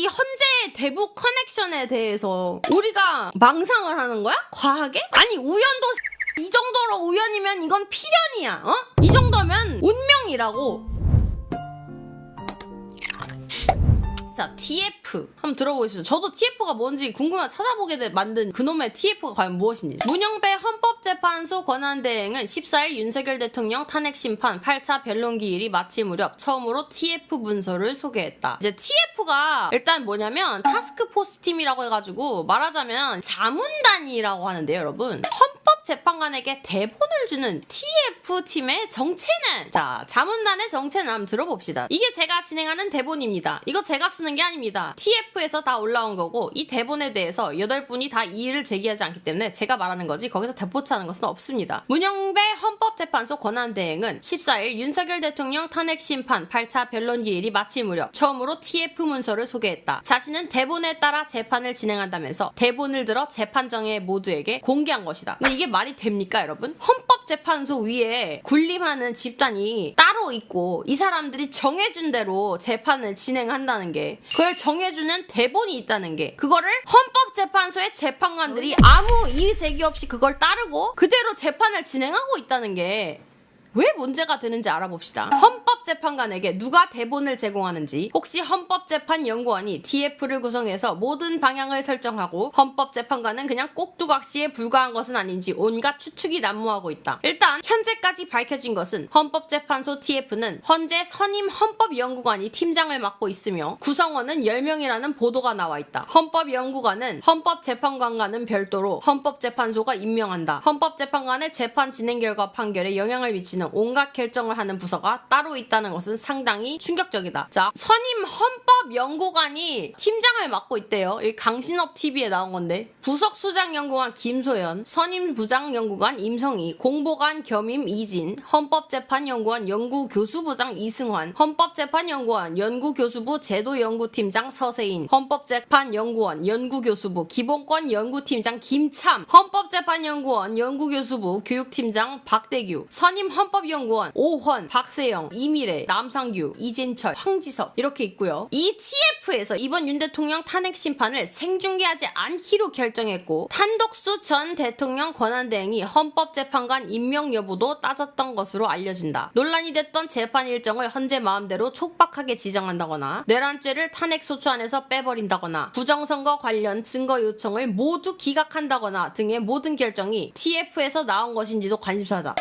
이 헌재 대북 커넥션에 대해서 우리가 망상을 하는 거야? 과하게? 아니 우연도 이 정도로 우연이면 이건 필연이야. 어? 이 정도면 운명이라고. 자, TF 한번 들어보시죠. 저도 TF가 뭔지 궁금해 찾아보게 만든 그놈의 TF가 과연 무엇인지. 문영배 헌법재판소 권한대행은 14일 윤석열 대통령 탄핵심판 8차 변론기일이 마칠 무렵 처음으로 TF 문서를 소개했다. 이제 TF가 일단 뭐냐면 타스크포스 팀이라고 해가지고 말하자면 자문단이라고 하는데요, 여러분. 헌법재판관에게 대본을 주는 TF팀의 정체는, 자, 자문단의 정체는 한번 들어봅시다. 이게 제가 진행하는 대본입니다. 이거 제가 쓰는 게 아닙니다. TF에서 다 올라온 거고 이 대본에 대해서 8분이 다 이의를 제기하지 않기 때문에 제가 말하는 거지 거기서 대포차하는 것은 없습니다. 문영배 헌법재판소 권한대행은 14일 윤석열 대통령 탄핵심판 8차 변론기일이 마칠 무렵 처음으로 TF 문서를 소개했다. 자신은 대본에 따라 재판을 진행한다면서 대본을 들어 재판정의 모두에게 공개한 것이다. 근데 이게 말이 됩니까, 여러분? 헌법재판소 위에 군림하는 집단이 따로 있고 이 사람들이 정해준 대로 재판을 진행한다는 게, 그걸 정해주는 대본이 있다는 게, 그거를 헌법재판소의 재판관들이 아무 이의제기 없이 그걸 따르고 그대로 재판을 진행하고 있다는 게 왜 문제가 되는지 알아봅시다. 헌법재판관에게 누가 대본을 제공하는지, 혹시 헌법재판연구원이 TF를 구성해서 모든 방향을 설정하고 헌법재판관은 그냥 꼭두각시에 불과한 것은 아닌지 온갖 추측이 난무하고 있다. 일단 현재까지 밝혀진 것은 헌법재판소 TF는 현재 선임 헌법연구관이 팀장을 맡고 있으며 구성원은 10명이라는 보도가 나와 있다. 헌법연구관은 헌법재판관과는 별도로 헌법재판소가 임명한다. 헌법재판관의 재판 진행 결과 판결에 영향을 미치는 온갖 결정을 하는 부서가 따로 있다는 것은 상당히 충격적이다. 자, 선임 헌법연구관이 팀장을 맡고 있대요. 여기 강신업 TV에 나온 건데, 부석수장연구관 김소연, 선임 부장연구관 임성희, 공보관 겸임 이진, 헌법재판연구원 연구교수부장 이승환, 헌법재판연구원 연구교수부 제도연구팀장 서세인, 헌법재판연구원 연구교수부 기본권 연구팀장 김참, 헌법재판연구원 연구교수부 교육팀장 박대규, 선임 헌법연구원 오헌, 박세영, 이미래, 남상규, 이진철, 황지섭 이렇게 있고요. 이 TF에서 이번 윤 대통령 탄핵 심판을 생중계하지 않기로 결정했고 한덕수 전 대통령 권한대행이 헌법재판관 임명 여부도 따졌던 것으로 알려진다. 논란이 됐던 재판 일정을 헌재 마음대로 촉박하게 지정한다거나 내란죄를 탄핵소추 안에서 빼버린다거나 부정선거 관련 증거 요청을 모두 기각한다거나 등의 모든 결정이 TF에서 나온 것인지도 관심사다.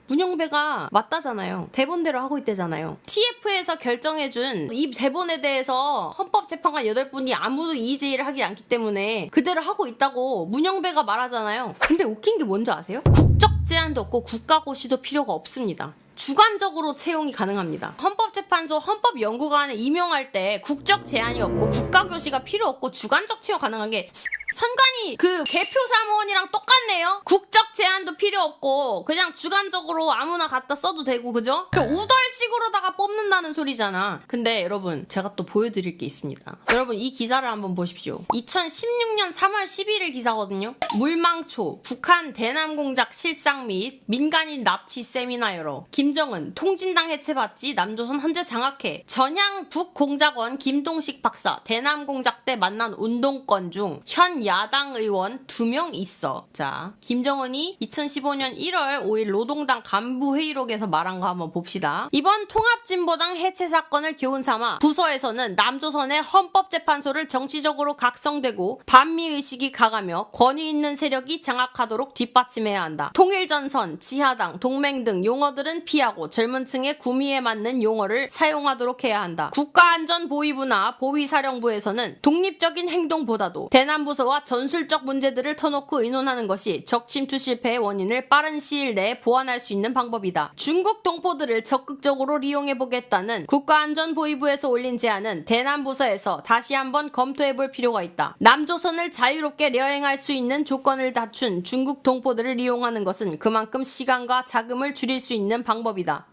문영배가 맞다잖아요. 대본대로 하고 있대잖아요. TF에서 결정해준 이 대본에 대해서 헌법재판관 8분이 아무도 이의제기를 하지 않기 때문에 그대로 하고 있다고 문영배가 말하잖아요. 근데 웃긴 게 뭔지 아세요? 국적 제한도 없고 국가고시도 필요가 없습니다. 주관적으로 채용이 가능합니다. 헌법재판소 헌법연구관을 임용할 때 국적 제한이 없고 국가교시가 필요 없고 주관적 채용 가능한 게 선관위 그 개표 사무원이랑 똑같네요. 국적 제한도 필요 없고 그냥 주관적으로 아무나 갖다 써도 되고, 그죠? 그 우덜식으로다가 뽑는다는 소리잖아. 근데 여러분, 제가 또 보여드릴 게 있습니다. 여러분, 이 기사를 한번 보십시오. 2016년 3월 11일 기사거든요. 물망초, 북한 대남 공작 실상 및 민간인 납치 세미나 열어. 김정은 통진당 해체받지 남조선 헌재 장악해. 전향 북공작원 김동식 박사 대남 공작 때 만난 운동권 중 현 야당 의원 2명 있어. 자, 김정은이 2015년 1월 5일 노동당 간부회의록에서 말한 거 한번 봅시다. 이번 통합진보당 해체 사건을 교훈 삼아 부서에서는 남조선의 헌법재판소를 정치적으로 각성되고 반미의식이 강하며 권위 있는 세력이 장악하도록 뒷받침해야 한다. 통일전선, 지하당, 동맹 등 용어들은 피하고 젊은 층의 구미에 맞는 용어를 사용하도록 해야 한다. 국가안전보위부나 보위사령부에서는 독립적인 행동보다도 대남부서와 전술적 문제들을 터놓고 의논하는 것이 적침투 실패의 원인을 빠른 시일 내에 보완할 수 있는 방법이다. 중국 동포들을 적극적으로 이용해보겠다는 국가안전보위부에서 올린 제안은 대남부서에서 다시 한번 검토해볼 필요가 있다. 남조선을 자유롭게 여행할 수 있는 조건을 갖춘 중국 동포들을 이용하는 것은 그만큼 시간과 자금을 줄일 수 있는 방법이다.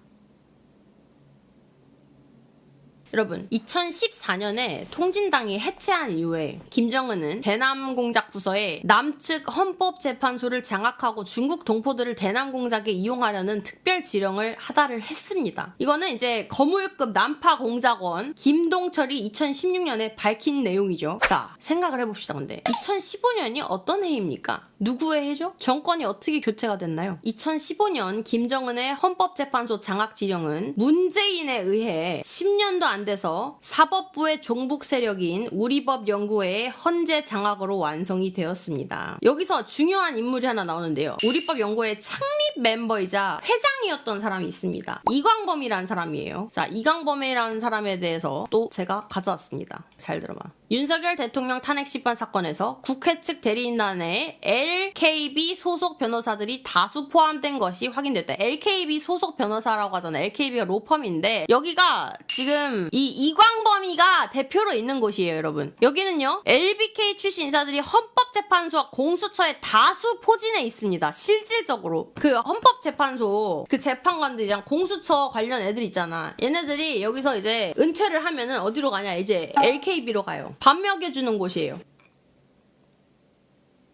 여러분 2014년에 통진당이 해체한 이후에 김정은은 대남공작부서에 남측 헌법재판소를 장악하고 중국 동포들을 대남공작에 이용하려는 특별 지령을 하달을 했습니다. 이거는 이제 거물급 난파공작원 김동철이 2016년에 밝힌 내용이죠. 자, 생각을 해봅시다. 근데 2015년이 어떤 해입니까? 누구의 해죠? 정권이 어떻게 교체가 됐나요? 2015년 김정은의 헌법재판소 장악 지령은 문재인에 의해 10년도 안 돼서 사법부의 종북 세력인 우리법연구회의 헌재 장악으로 완성이 되었습니다. 여기서 중요한 인물이 하나 나오는데요. 우리법연구회 창립 멤버이자 회장이었던 사람이 있습니다. 이광범이라는 사람이에요. 자, 이광범이라는 사람에 대해서 또 제가 가져왔습니다. 잘 들어봐. 윤석열 대통령 탄핵 심판 사건에서 국회 측 대리인단에 LKB 소속 변호사들이 다수 포함된 것이 확인됐다. LKB 소속 변호사라고 하잖아요. LKB가 로펌인데 여기가 지금 이 이광범이가 대표로 있는 곳이에요, 여러분. 여기는요. LBK 출신 인사들이 헌법재판소와 공수처에 다수 포진해 있습니다. 실질적으로. 그 헌법재판소 그 재판관들이랑 공수처 관련 애들 있잖아. 얘네들이 여기서 이제 은퇴를 하면은 어디로 가냐? 이제 LKB로 가요. 밥 먹여주는 곳이에요.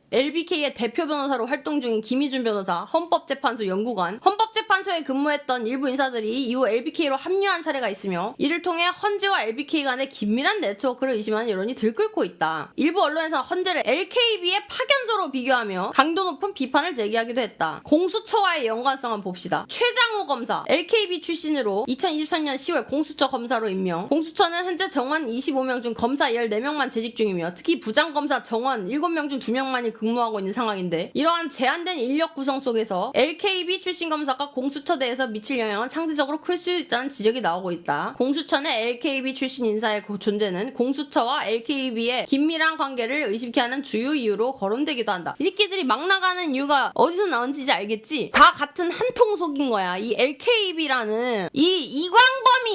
LBK의 대표 변호사로 활동 중인 김희준 변호사, 헌법재판소 연구관, 헌법재판소에 근무했던 일부 인사들이 이후 LBK로 합류한 사례가 있으며 이를 통해 헌재와 LBK 간의 긴밀한 네트워크를 의심하는 여론이 들끓고 있다. 일부 언론에서 헌재를 LKB의 파견소로 비교하며 강도 높은 비판을 제기하기도 했다. 공수처와의 연관성을 봅시다. 최장우 검사, LKB 출신으로 2023년 10월 공수처 검사로 임명. 공수처는 현재 정원 25명 중 검사 14명만 재직 중이며 특히 부장검사 정원 7명 중 2명만이 근무하고 있는 상황인데 이러한 제한된 인력 구성 속에서 LKB 출신 검사가 공수처 내에서 미칠 영향은 상대적으로 클 수 있다는 지적이 나오고 있다. 공수처 내 LKB 출신 인사의 존재는 공수처와 LKB의 긴밀한 관계를 의심케 하는 주요 이유로 거론되기도 한다. 이 새끼들이 막 나가는 이유가 어디서 나온지 이제 알겠지? 다 같은 한 통 속인 거야. 이 LKB라는 이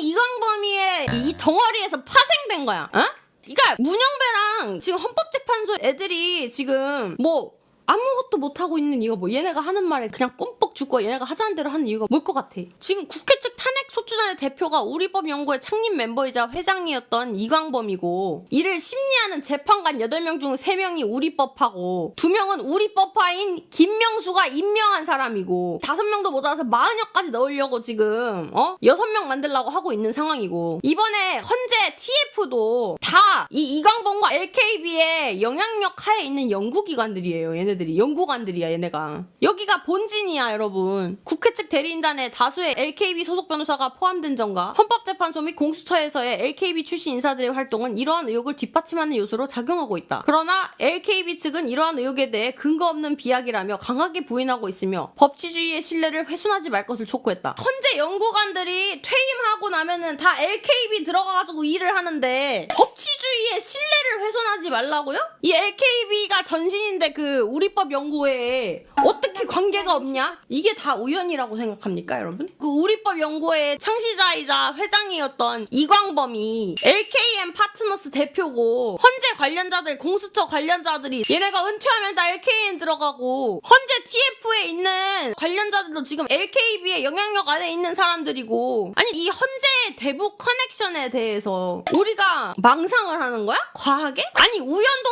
이광범이의 이 덩어리에서 파생된 거야. 어? 그러니까 문영배랑 지금 헌법재판소 애들이 지금 뭐 아무것도 못하고 있는 이유가 뭐 얘네가 하는 말에 그냥 꿈뻑 죽고 얘네가 하자는 대로 하는 이유가 뭘 것 같아. 지금 국회 측 탄핵 소추단의 대표가 우리법연구회 창립 멤버이자 회장이었던 이광범이고 이를 심리하는 재판관 8명 중 3명이 우리법파고 2명은 우리법파인 김명수가 임명한 사람이고 5명도 모자라서 40여까지 넣으려고 지금 6명 만들려고 하고 있는 상황이고 이번에 헌재 TF도 다 이 이광범과 LKB의 영향력 하에 있는 연구기관들이에요. 얘네들이 연구관들이야. 얘네가 여기가 본진이야. 여러분 국회 측 대리인단에 다수의 LKB 소속 변호사가 포함된 점과 헌법재판소 및 공수처에서의 LKB 출신 인사들의 활동은 이러한 의혹을 뒷받침하는 요소로 작용하고 있다. 그러나 LKB 측은 이러한 의혹에 대해 근거 없는 비약이라며 강하게 부인하고 있으며 법치주의의 신뢰를 훼손하지 말 것을 촉구했다. 헌재 연구관들이 퇴임하고 나면은 다 LKB 들어가가지고 일을 하는데 법치주의의 신뢰를 훼손하지 말라고요? 이 LKB가 전신인데 그 우리법 연구회에 어떻게 관계가 없냐? 이게 다 우연이라고 생각합니까, 여러분? 그 우리법 연구회 창시자이자 회장이었던 이광범이 LKM 파트너스 대표고 헌재 관련자들, 공수처 관련자들이 얘네가 은퇴하면 다 LKM 들어가고 헌재 TF에 있는 관련자들도 지금 LKB의 영향력 안에 있는 사람들이고 아니 이 헌재의 대북 커넥션에 대해서 우리가 망상을 하는 거야? 과하게? 아니 우연도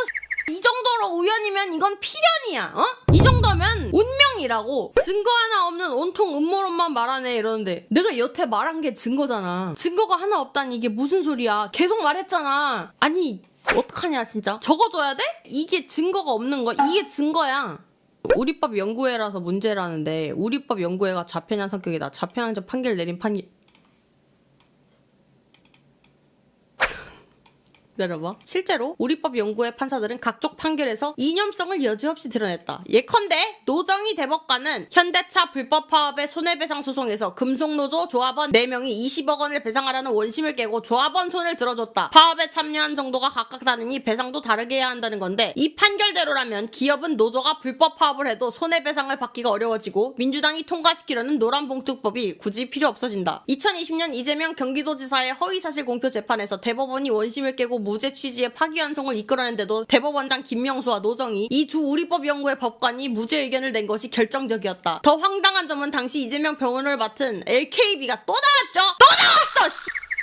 이 정도로 우연이면 이건 필연이야. 이 정도면 운명이라고. 증거 하나 없는 온통 음모론만 말하네 이러는데 내가 여태 말한 게 증거잖아. 증거가 하나 없다니 이게 무슨 소리야. 계속 말했잖아. 아니 어떡하냐 진짜. 적어줘야 돼? 이게 증거가 없는 거. 이게 증거야. 우리법 연구회라서 문제라는데 우리법 연구회가 좌편향 성격이다. 좌편향적 판결 내린 기다려봐. 실제로 우리법 연구회 판사들은 각종 판결에서 이념성을 여지없이 드러냈다. 예컨대 노정희 대법관은 현대차 불법 파업의 손해배상 소송에서 금속노조 조합원 4명이 20억 원을 배상하라는 원심을 깨고 조합원 손을 들어줬다. 파업에 참여한 정도가 각각 다르니 배상도 다르게 해야 한다는 건데 이 판결대로라면 기업은 노조가 불법 파업을 해도 손해배상을 받기가 어려워지고 민주당이 통과시키려는 노란봉투법이 굳이 필요 없어진다. 2020년 이재명 경기도지사의 허위사실 공표 재판에서 대법원이 원심을 깨고 무죄 취지의 파기환송을 이끌어낸데도 대법원장 김명수와 노정희 이 두 우리법 연구회 법관이 무죄 의견을 낸 것이 결정적이었다. 더 황당한 점은 당시 이재명 병원을 맡은 LKB가 또 나왔죠? 또 나왔어!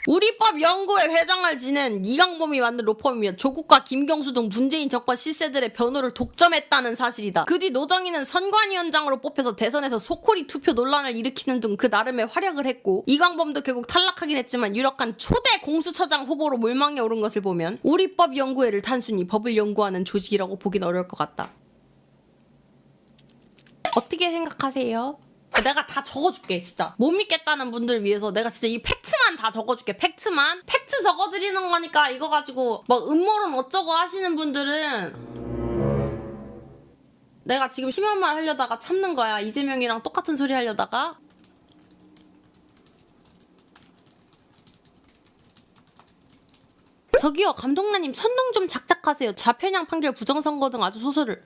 우리법 연구회 회장을 지낸 이강범이 만든 로펌이며 조국과 김경수 등 문재인 정권 실세들의 변호를 독점했다는 사실이다. 그 뒤 노정희는 선관위원장으로 뽑혀서 대선에서 소코리 투표 논란을 일으키는 등 그 나름의 활약을 했고 이강범도 결국 탈락하긴 했지만 유력한 초대 공수처장 후보로 물망에 오른 것을 보면 우리법 연구회를 단순히 법을 연구하는 조직이라고 보긴 어려울 것 같다. 어떻게 생각하세요? 내가 다 적어줄게 진짜. 못 믿겠다는 분들 위해서 내가 진짜 이 팩트만 다 적어줄게. 팩트만. 팩트 적어드리는 거니까 이거 가지고 막 음모론 어쩌고 하시는 분들은 내가 지금 심한 말 하려다가 참는 거야. 이재명이랑 똑같은 소리 하려다가. 저기요 감독라님 선동 좀 작작하세요. 좌편향 판결 부정선거 등 아주 소설을.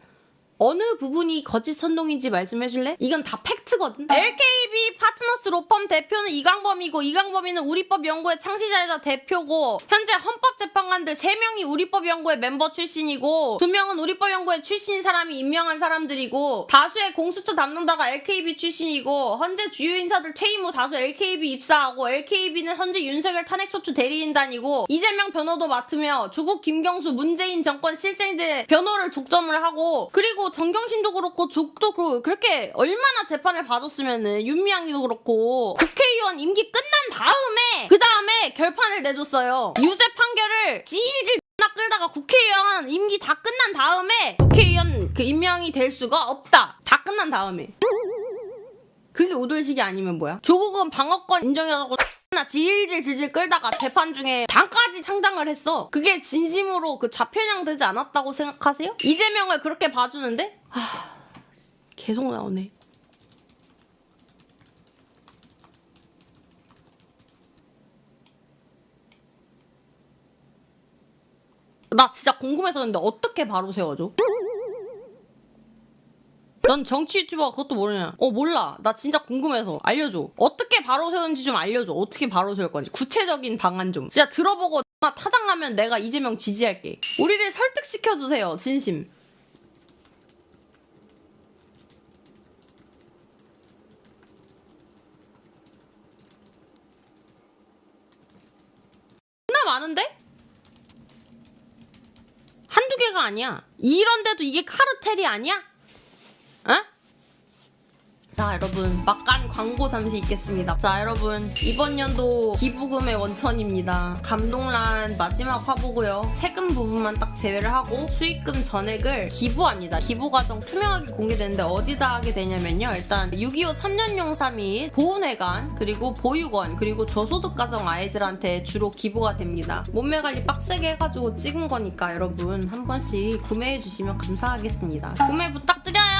어느 부분이 거짓 선동인지 말씀해줄래? 이건 다 팩트거든. LKB 파트너스 로펌 대표는 이강범이고 이강범이는 우리법 연구회 창시자이자 대표고 현재 헌법재판관들 3명이 우리법 연구회 멤버 출신이고 2명은 우리법 연구회 출신인 사람이 임명한 사람들이고 다수의 공수처 담당자가 LKB 출신이고 현재 주요 인사들 퇴임 후 다수 LKB 입사하고 LKB는 현재 윤석열 탄핵소추 대리인단이고 이재명 변호도 맡으며 조국 김경수 문재인 정권 실세들의 변호를 족점을 하고 그리고 정경심도 그렇고 조국도 그렇고 그렇게 얼마나 재판을 봐줬으면은 윤미향이도 그렇고 국회의원 임기 끝난 다음에 그 다음에 결판을 내줬어요. 유죄 판결을 질질 끌다가 국회의원 임기 다 끝난 다음에 국회의원 그 임명이 될 수가 없다. 다 끝난 다음에. 그게 오돌식이 아니면 뭐야? 조국은 방어권 인정해가지고 나 질질 끌다가 재판 중에 당까지 창당을 했어. 그게 진심으로 그 좌편향 되지 않았다고 생각하세요? 이재명을 그렇게 봐주는데? 계속 나오네. 나 진짜 궁금해서 그런데 어떻게 바로 세워줘? 넌 정치 유튜버가 그것도 모르냐? 몰라. 나 진짜 궁금해서 알려줘. 어떻게 바로 세우는지 좀 알려줘. 어떻게 바로 세울 건지 구체적인 방안 좀. 진짜 들어보고 타당하면 내가 이재명 지지할게. 우리를 설득시켜주세요. 진심. 나 많은데? 한두 개가 아니야. 이런데도 이게 카르텔이 아니야? 어? 자 여러분 막간 광고 잠시 있겠습니다. 자 여러분 이번 연도 기부금의 원천입니다. 감동란 마지막 화보고요. 세금 부분만 딱 제외를 하고 수익금 전액을 기부합니다. 기부 과정 투명하게 공개되는데 어디다 하게 되냐면요. 일단 6.25 참전용사 및 보훈회관 그리고 보육원 그리고 저소득 가정 아이들한테 주로 기부가 됩니다. 몸매 관리 빡세게 해가지고 찍은 거니까 여러분 한 번씩 구매해 주시면 감사하겠습니다. 구매 부탁드려요.